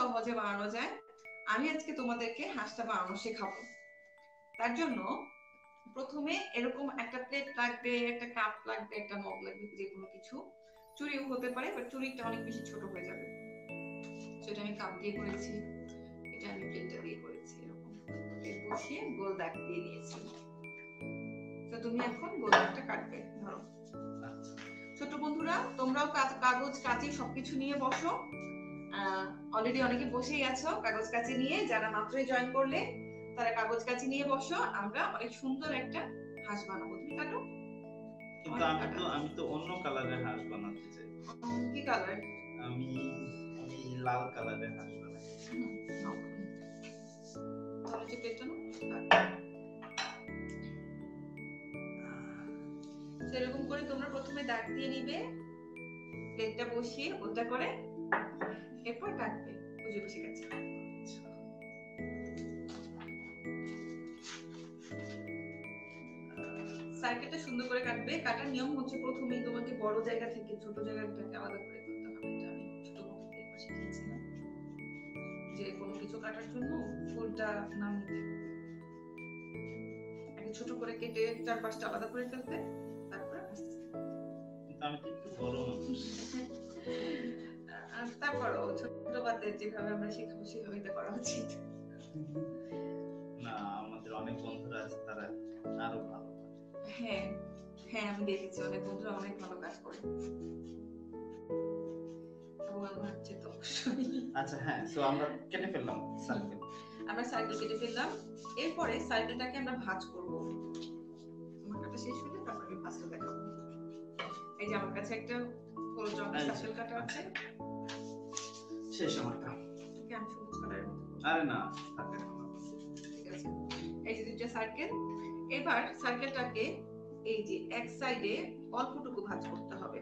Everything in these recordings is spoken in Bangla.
সহজে বানানো যায় আমি আজকে তোমাদেরকে হাঁসটা বানানো শেখাবো। তার জন্য প্রথমে এরকম একটা প্লেট লাগবে, একটা কাপ লাগবে, একটা মগ লাগবে, যে কোনো কিছু। চুরিও হতে পারে, বাট চুরিটা অনেক বেশি ছোট হয়ে যাবে। সেটা আমি কাপ দিয়ে করেছি, এটা আমি প্লেটটা দিয়ে করেছি। এরকম প্লেট বসিয়ে গোল দাগ দিয়ে দিয়েছি। তো তুমি এখন গোল দাগটা কাটবে। ধরো ছোট বন্ধুরা, তোমরাও কাগজ কাঁচি সবকিছু নিয়ে বসো। অলরেডি অনেকে বসেই আছো কাগজ কাঁচি নিয়ে, যারা মাত্রই জয়েন করলে তারা কাগজ কাঁচি নিয়ে বসো। আমরা অনেক সুন্দর একটা হাঁস বানাবো। তুমি কাটো। কিন্তু আমি তো অন্য কালারের হাঁস বানাতে চাই। কি কালার? আমি লাল কালারের হাঁস বানাতে চাই। তাহলে যে প্লেটটা নাও, সেরকম করে তোমরা প্রথমে দাগ দিয়ে নিবে, প্লেটটা বসিয়ে উল্টা করে, এরপর কাটবে। বুঝে বসে গেছে। সার্কেলটা সুন্দর করে কাটবে। কাটার নিয়ম হচ্ছে প্রথমেই তোমাকে বড় জায়গা থেকে ছোট জায়গাটাকে আলাদা করে করতে হবে। এটা আমি ছোট বন্ধুদের শিখিয়েছিলাম যে কোনো কিছু কাটার জন্য ফুলটা নামিয়ে আগে ছোট করে কেটে চারপাশটা আলাদা করে ফেলতে, তারপর আমি একটু বড় মানুষ। তারপরও ছোট বাচ্চাদের যেভাবে আমরা শেখাবো সেভাবে এটা করা উচিত না। আমাদের অনেক বন্ধুরা আছে, তারা আরো ভালো। হ্যাঁ হ্যাঁ, আমি দেখেছি অনেক বন্ধুরা অনেক ভালো কাজ করে। আচ্ছা হ্যাঁ, তো আমরা কেটে ফেললাম সার্কেল। আমরা সার্কেল কেটে ফেললাম। এরপরে সার্কেলটাকে আমরা ভাঁজ করব। আমার কাটা শেষ হলে তারপর আমি ভাঁজটা দেখাবো। এই যে আমার কাছে একটা হলুদ রঙের সার্কেল কাটা আছে। শেষ আমারটা। ওকে, আমি সবুজ কালারের মতো। আরে না, ঠিক আছে। এই যে দুটো সার্কেল। এবার সার্কেলটাকে এই যে এক সাইডে অল্পটুকু ভাঁজ করতে হবে।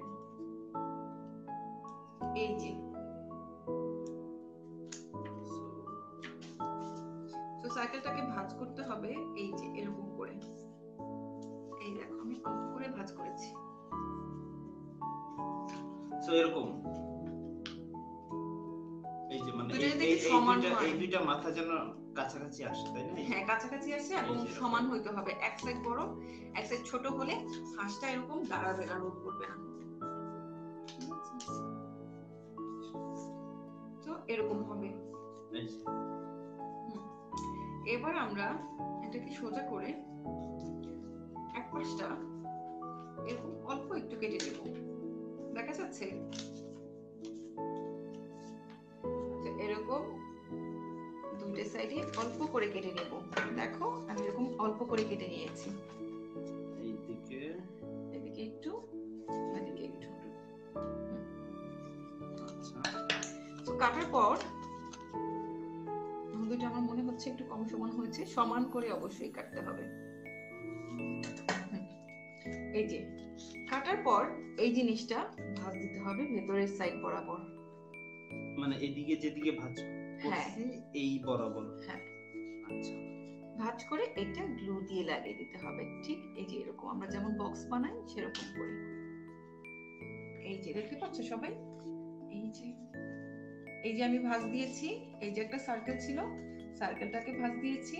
এই যে তো সার্কেলটাকে ভাঁজ করতে হবে এই যে এরকম করে। এই দেখো আমি অল্প করে ভাঁজ করেছি। সো এরকম এই যে মানে এই দুইটা মাথা যেন কাছাকাছি আসে, তাই না? হ্যাঁ, কাছাকাছি আসে এবং সমান হইতে হবে। এক সাইড বড় এক সাইড ছোট হলে হাঁসটা এরকম দাঁড়াবে না, রোল করবে না। তো এরকম হবে। এবার আমরা এটাকে সোজা করে এক পাশটা এরকম অল্প একটু কেটে দেব। দেখা যাচ্ছে? এরকম দুটো সাইডে অল্প করে কেটে নেব। দেখো আমি এরকম অল্প করে কেটে নিয়েছি। এদিকে একটু, এদিকে একটু। আচ্ছা, তো কাটার পর দুটো আমার মনে হচ্ছে একটু কম সমান হয়েছে। সমান করে অবশ্যই কাটতে হবে। এই যে কাটার পর এই জিনিসটা ভাঁজ দিতে হবে ভেতরের সাইড বরাবর। মানে এদিকে যেদিকে ভাঁজ করছি এই বরাবর। হ্যাঁ, আচ্ছা। ভাঁজ করে এটা গ্লু দিয়ে লাগিয়ে দিতে হবে। ঠিক এই যে এরকম আমরা যেমন বক্স বানাই সেরকম করে। এই যে দেখতে পাচ্ছ সবাই? এই যে আমি ভাঁজ দিয়েছি। এই যে একটা সার্কেল ছিল, সার্কেলটাকে ভাঁজ দিয়েছি।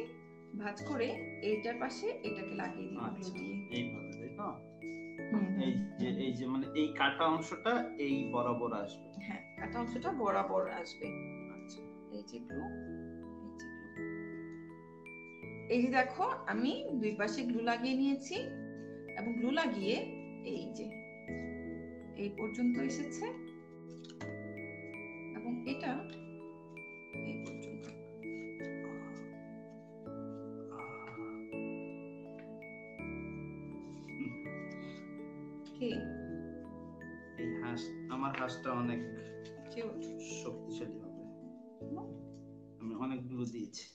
ভাঁজ করে এইটার পাশে এটাকে লাগিয়ে দিলাম গ্লু দিয়ে। এইভাবে, তাই তো? এই যে মানে এই কাটা অংশটা এই বরাবর আসবে। হ্যাঁ, কাটা অংশটা বরাবর আসবে। আচ্ছা, এই যে গ্লু, এই যে দেখো আমি দুই পাশে গ্লু লাগিয়ে নিয়েছি এবং গ্লু লাগিয়ে এই যে এই পর্যন্ত এসেছে এবং এটা এই পর্যন্ত। কি এই হাঁস, আমার হাঁসটা অনেক শক্তিশালী হবে। আমি অনেক গ্লু দিয়েছি,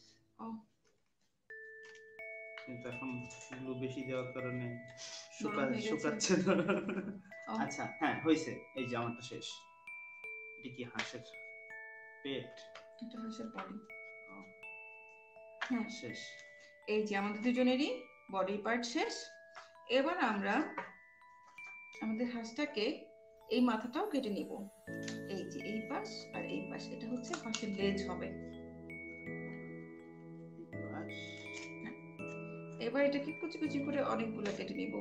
কিন্তু এখন গ্লু বেশি দেওয়ার কারণে শুকাচ্ছে না। আচ্ছা হ্যাঁ, হয়েছে। এই যে আমারটা শেষ। এটা কি হাঁসের পেট? এটা হাঁসের বডি। হ্যাঁ, শেষ। এই যে আমাদের দুজনেরই বডি পার্ট শেষ। এবার আমরা আমাদের হাঁসটাকে এই মাথাটাও কেটে নিব। এই যে এই পাশ আর এই পাশ, এটা হচ্ছে পাশের লেজ হবে। এবার এটাকে কুচি কুচি করে অনেকগুলো কেটে নিব।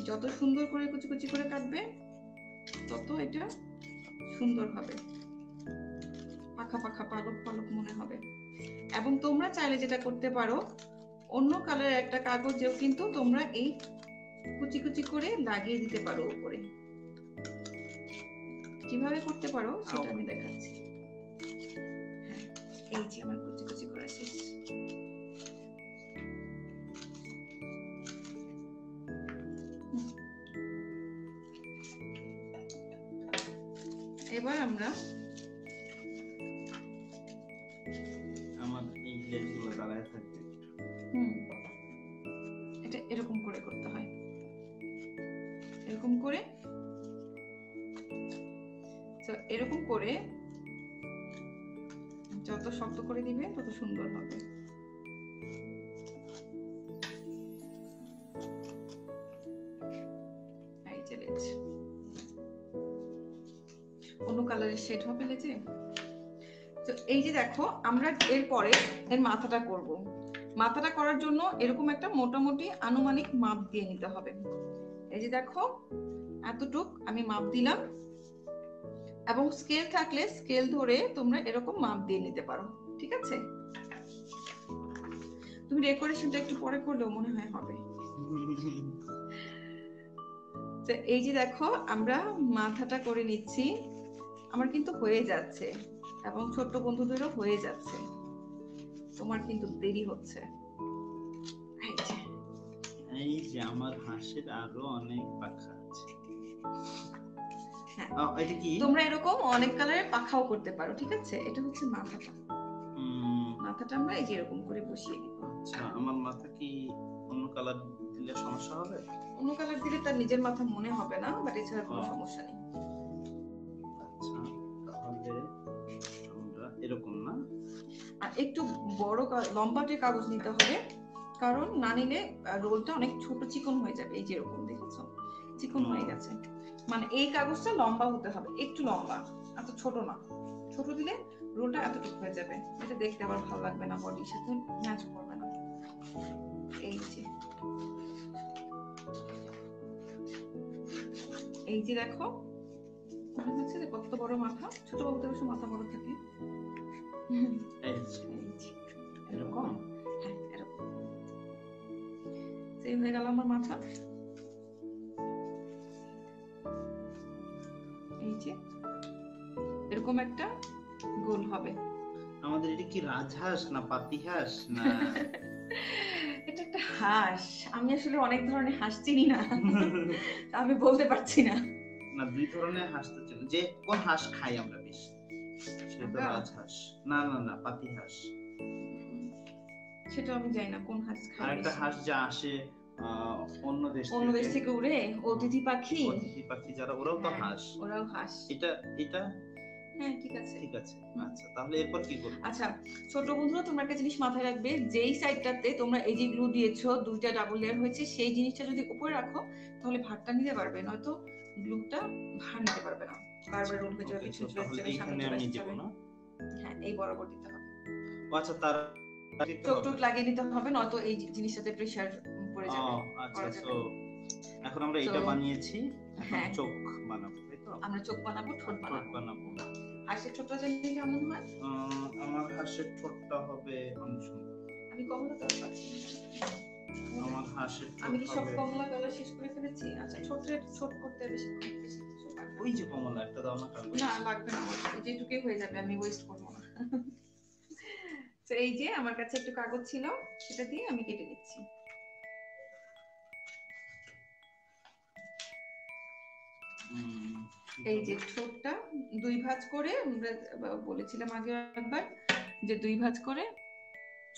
যত সুন্দর করে কুচি কুচি করে কাটবে তত এটা সুন্দর হবে, পাখা পাখা পালক পালক মনে হবে। এবং তোমরা চাইলে যেটা করতে পারো, অন্য কালারের একটা কাগজেও কিন্তু তোমরা এই কুচি কুচি করে লাগিয়ে দিতে পারো উপরে। কিভাবে করতে পারো সেটা আমি দেখাচ্ছি। হ্যাঁ, এই যে আমার কুচি কুচি করা শেষ। এবার আমরা আমার এই লেজগুলো দাঁড়ায় থাকবে। এটা এরকম করে করতে হয়, এরকম করে। তো এরকম করে যত শক্ত করে দিবে তত সুন্দর হবে। এই যে লেজ অন্য কালারের শেড হবে লেজে। তো এই যে দেখো, আমরা এরপরে এর মাথাটা করব। মাথাটা করার জন্য এরকম একটা মোটামুটি আনুমানিক মাপ দিয়ে নিতে হবে। এই যে দেখো, এতটুক আমি মাপ দিলাম, এবং স্কেল থাকলে স্কেল ধরে তোমরা এরকম মাপ দিয়ে নিতে পারো, ঠিক আছে? তুমি ডেকোরেশনটা একটু পরে করলেও মনে হয় হবে। তো এই যে দেখো, আমরা মাথাটা করে নিচ্ছি। আমার কিন্তু হয়ে যাচ্ছে, এবং ছোট্ট বন্ধুদেরও হয়ে যাচ্ছে। তোমার কিন্তু দেরি হচ্ছে। এই যে আমার হাঁসের আরো অনেক পাখা আছে। হ্যাঁ, এটা কি? তোমরা এরকম অনেক কালারের পাখাও করতে পারো, ঠিক আছে? এটা হচ্ছে মাথাটা। মাথাটা আমরা এই যে এরকম করে বসিয়ে দিব। আচ্ছা, আমার মাথা কি অন্য কালার দিলে সমস্যা হবে? অন্য কালার দিলে তার নিজের মাথা মনে হবে না, বাট এছাড়া কোনো সমস্যা নেই। আচ্ছা, তাহলে আমরা এরকম না, আর একটু বড় লম্বাটে কাগজ নিতে হবে, কারণ না নিলে রোলটা অনেক ছোট চিকন হয়ে যাবে। এই যে এরকম দেখেছো, চিকন হয়ে গেছে। মানে এই কাগজটা লম্বা হতে হবে, একটু লম্বা, এত ছোট না। ছোট দিলে রোলটা এতটুকু হয়ে যাবে, এটা দেখতে আবার ভালো লাগবে না, বডির সাথে ম্যাচ করবে না। এই যে এই যে দেখো, মনে হচ্ছে যে কত বড় মাথা। ছোট বাবুদের অবশ্য মাথা বড় থাকে। এরকম, হ্যাঁ এরকম। সেই হয়ে গেল আমার মাথা। এই যে এরকম একটা গোল হবে। আমাদের এটা কি রাজহাঁস না পাতিহাঁস না? এটা একটা হাঁস। আমি আসলে অনেক ধরনের হাঁস চিনি না, আমি বলতে পারছি না। না, দুই ধরনের হাঁস তো চিনি। যে কোন হাঁস খাই আমরা বেশি, সেটা রাজহাঁস। না না না, পাতিহাঁস। সেটা আমি জানি না কোন হাঁস খাই। আর একটা হাঁস যা আসে অন্য দেশ থেকে উড়ে, অতিথি পাখি। অতিথি পাখি যারা, ওরাও তো হাঁস। ওরাও হাঁস। এটা এটা হ্যাঁ, ঠিক আছে ঠিক আছে। আচ্ছা, তাহলে এরপর কি করব? আচ্ছা, ছোট বন্ধুরা, তোমরা একটা জিনিস মাথায় রাখবে, যেই সাইডটাতে তোমরা এই যে গ্লু দিয়েছো, দুইটা ডাবল লেয়ার হয়েছে, সেই জিনিসটা যদি উপরে রাখো তাহলে ভারটা নিতে পারবে, নয়তো গ্লুটা ভার নিতে পারবে না। বারবার রোল হয়ে যাবে, পিছনে চলে যাবে, সামনে চলে যাবে না। হ্যাঁ, এই বরাবর দিতে হবে। আচ্ছা, তার চোখ টোক লাগিয়ে দিতে হবে, নয়তো এই জিনিসটাতে প্রেসার পড়ে যাবে। আচ্ছা, তো এখন আমরা এটা বানিয়েছি, এখন চোখ বানাবো, তাই তো? আমরা চোখ বানাবো, ঠোঁট বানাবো। হাঁসের ঠোঁটটা জানি কেমন হয়? আমার হাঁসের ঠোঁটটা হবে অনেক সুন্দর। আমি কমলা কালার পাচ্ছি। আমার হাঁসের ঠোঁট, আমি কি সব কমলা কালার শেষ করে ফেলেছি? আচ্ছা, ছোট করতে বেশি ওই যে কমলা একটা দাও না। না, লাগবে না, যেটুকুই হয়ে যাবে, আমি ওয়েস্ট করবো না। তো এই যে আমার কাছে একটু কাগজ ছিল, সেটা দিয়ে আমি কেটে দিচ্ছি। এই যে ঠোঁটটা দুই ভাঁজ করে, আমরা বলেছিলাম আগে একবার যে দুই ভাঁজ করে,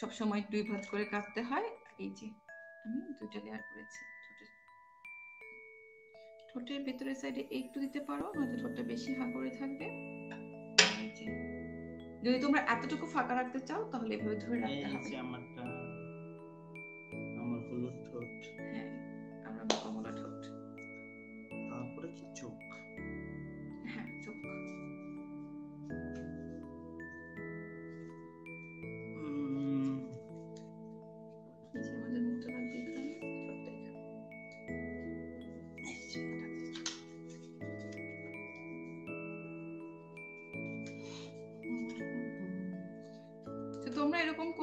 সব সময় দুই ভাঁজ করে কাটতে হয়। এই যে আমি দুইটা লেয়ার করেছি। ঠোঁটের ভেতরের সাইডে একটু দিতে পারো, নয়তো ঠোঁটটা বেশি হা করে থাকবে। এই যে যদি তোমরা এতটুকু ফাঁকা রাখতে চাও তাহলে এভাবে ধরে রাখতে হবে। এই যে আমার হলুদ ঠোঁট, হ্যাঁ, আমার কমলা ঠোঁট। তারপরে কি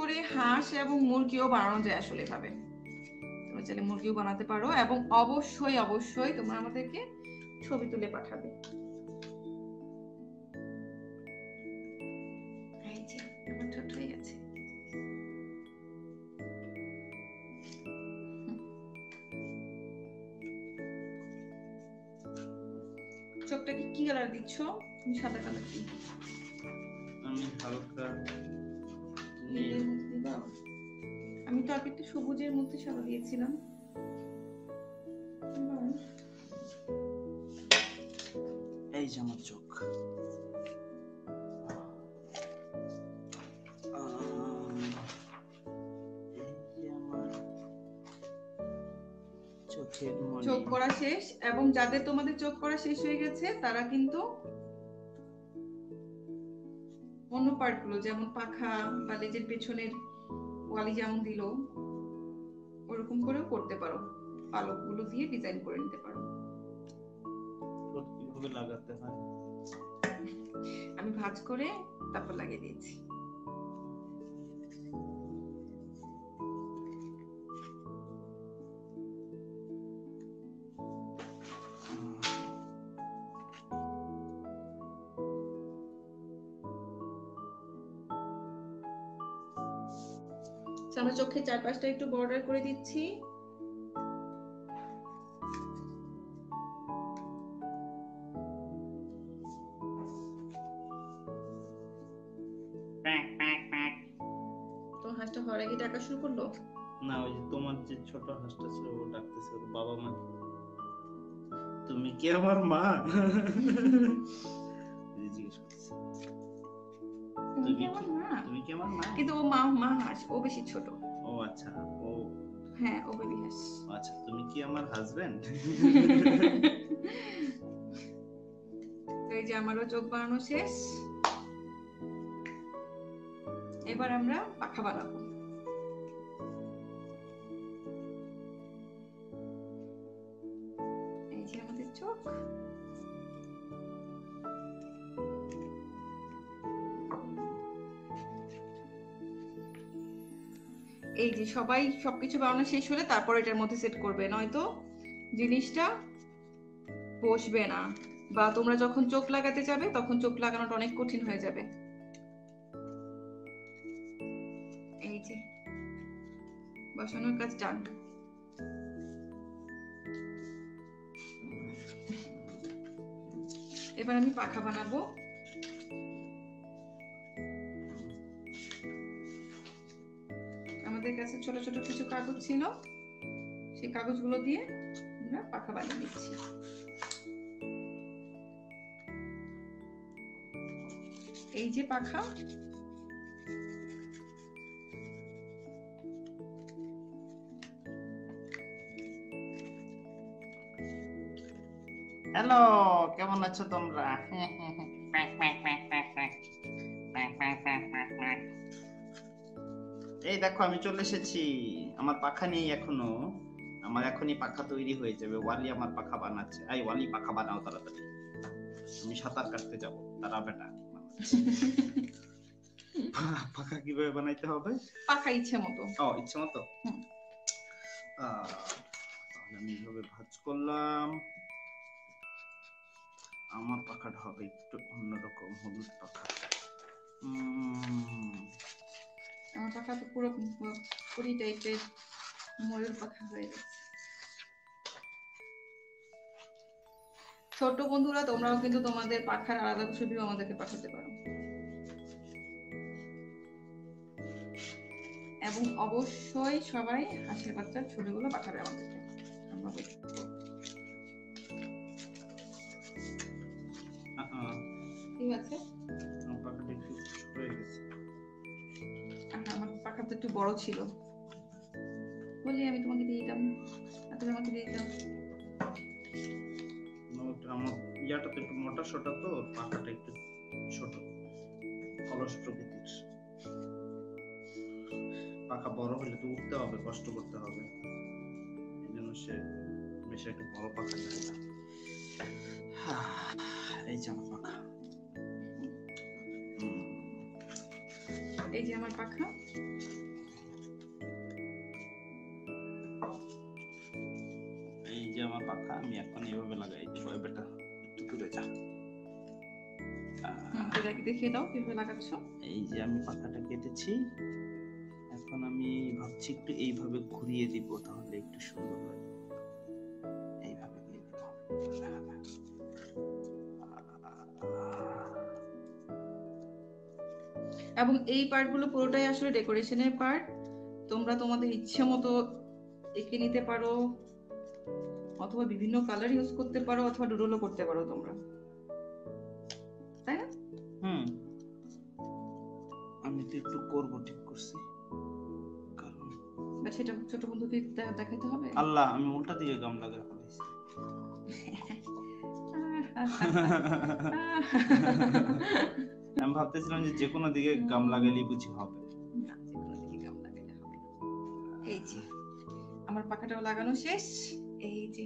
করে হাঁস এবং মুরগিও বানানো যায় আসলে এভাবে। তোমরা চাইলে মুরগিও বানাতে পারো, এবং অবশ্যই অবশ্যই তোমরা আমাদেরকে ছবি তুলে পাঠাবে। এই যে আমার ছোট হয়ে গেছে। চোখটাকে কি কালার দিচ্ছ? তুমি সাদা কালার দিই। আমি হালকা নীলের মধ্যে দিবা? আমি তো আগে একটু সবুজের মধ্যে সাদা দিয়েছিলাম। এই যে আমার চোখ। চোখ করা শেষ, এবং যাদের তোমাদের চোখ করা শেষ হয়ে গেছে তারা কিন্তু অন্য পার্ট গুলো, যেমন পাখা বা লেজের পেছনের ওয়ালি যেমন দিল ওরকম করেও করতে পারো, পালক গুলো দিয়ে ডিজাইন করে নিতে পারো। কিভাবে লাগাতে হয় আমি ভাঁজ করে তারপর লাগিয়ে দিয়েছি। আমরা চোখের চারপাশটা একটু বর্ডার করে দিচ্ছি। তো হাঁসটা হওয়ার আগে ডাকা শুরু করলো? না, ওই যে তোমার যে ছোট হাঁসটা ছিল ও ডাকতেছে ওর বাবা মা। তুমি কি আমার মা? জিজ্ঞেস করছে তুমি কি আমার মা? তুমি কি আমার মা? কিন্তু ও মা হাঁস, ও বেশি ছোট। ও আচ্ছা, ও হ্যাঁ, ও বেবি হাঁস। আচ্ছা, তুমি কি আমার হাজবেন্ড? তো এই যে আমারও চোখ বানানো শেষ। এবার আমরা পাখা বানাবো। এই যে আমাদের চোখ। এই যে সবাই সবকিছু বানানো শেষ হলে তারপর এটার মধ্যে সেট করবে, নয়তো জিনিসটা বসবে না, বা তোমরা যখন চোখ লাগাতে যাবে তখন চোখ লাগানোটা অনেক কঠিন হয়ে যাবে। এই যে বসানোর কাজ ডান। এবার আমি পাখা বানাবো। আমাদের কাছে ছোট ছোট কিছু কাগজ ছিল, সেই কাগজগুলো দিয়ে আমরা পাখা বানিয়ে দিচ্ছি। এই যে পাখা। হ্যালো, কেমন আছো তোমরা? এই দেখো আমি চলে এসেছি। আমার পাখা নেই এখনো, আমার এখনই পাখা তৈরি হয়ে যাবে। ওয়ালি আমার পাখা বানাচ্ছে। এই ওয়ালি পাখা বানাও তাড়াতাড়ি, আমি সাঁতার কাটতে যাবো। তারা বেটা পাখা কিভাবে বানাইতে হবে? পাখা ইচ্ছে মতো। ও, ইচ্ছে মতো। তাহলে আমি এইভাবে ভাঁজ করলাম। আমার পাখাটা হবে একটু অন্যরকম, হলুদ পাখা। আমার পাখা তো পুরো পুরি টাইপের ময়ূর পাখা হয়ে গেছে। ছোট বন্ধুরা, তোমরাও কিন্তু তোমাদের পাখার আলাদা ছবিও আমাদেরকে পাঠাতে পারো, এবং অবশ্যই সবাই হাঁসের বাচ্চার ছবিগুলো পাঠাবে আমাদেরকে। আমরা ঠিক আছে। আমার পাখাটা একটু ছোট হয়ে গেছে। আমার পাখা তো একটু বড় ছিল, বলি আমি তোমাকে দিয়ে দিতাম, তুমি আমাকে দিয়ে দাও। আমার ইয়াটা তো একটু মোটা সোটা, তো পাখাটা একটু ছোট, অলস প্রকৃতির। পাখা বড় হলে তো উঠতে হবে, কষ্ট করতে হবে, এই জন্য সে বেশি একটু বড় পাখা চায় না। এই যে আমার পাখা। এই যে আমার পাখা। যে আমার পাখা, আমি এখন এইভাবে লাগাই দিব। বেটা একটু দূরে যা। দেখিয়ে দাও কিভাবে লাগাচ্ছ। এই যে আমি পাখাটা কেটেছি, এখন আমি ভাবছি একটু এইভাবে ঘুরিয়ে দিব, তাহলে একটু সুন্দর লাগে। এইভাবে দিয়ে দিব। এবং এই পার্টগুলো পুরোটাই আসলে ডেকোরেশনের পার্ট। তোমরা তোমাদের ইচ্ছে মতো এঁকে নিতে পারো, অথবা বিভিন্ন কালার ইউজ করতে পারো, অথবা ডুডলও করতে পারো তোমরা, তাই না? আমি তো একটু করবো ঠিক করছি, কারণ সেটা ছোট বন্ধুকে দেখাতে হবে। আল্লাহ, আমি উল্টা দিকে গাম লাগা ফেলেছি। আমি ভাবতেছিলাম যে কোনো দিকে গাম লাগাইলেই বুঝি হবে। না, যেকোনো দিকে গাম লাগাইলে হবে। এই যে আমার পাখাটাও লাগানো শেষ। এই যে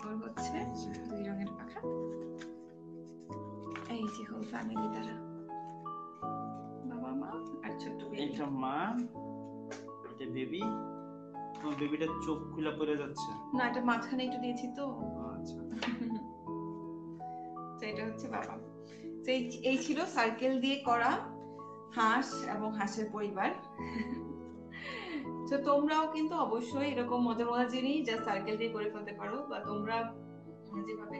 ওর হচ্ছে 2 রঙের পাখা। এই যে হোল ফ্যামিলি তারা, বাবা মা আর ছোট্ট বেবি। এটা মা, এটা বেবি। তোমার বেবিটার চোখ খুলে পড়ে যাচ্ছে। না, এটা মাঝখানে একটু দিয়েছি তো। আচ্ছা, তো এটা হচ্ছে বাবা। তো এই ছিল সার্কেল দিয়ে করা হাঁস এবং হাঁসের পরিবার। তো তোমরাও কিন্তু অবশ্যই এরকম মজার মজার জিনিস যা সার্কেল দিয়ে করে ফেলতে পারো, বা তোমরা যেভাবে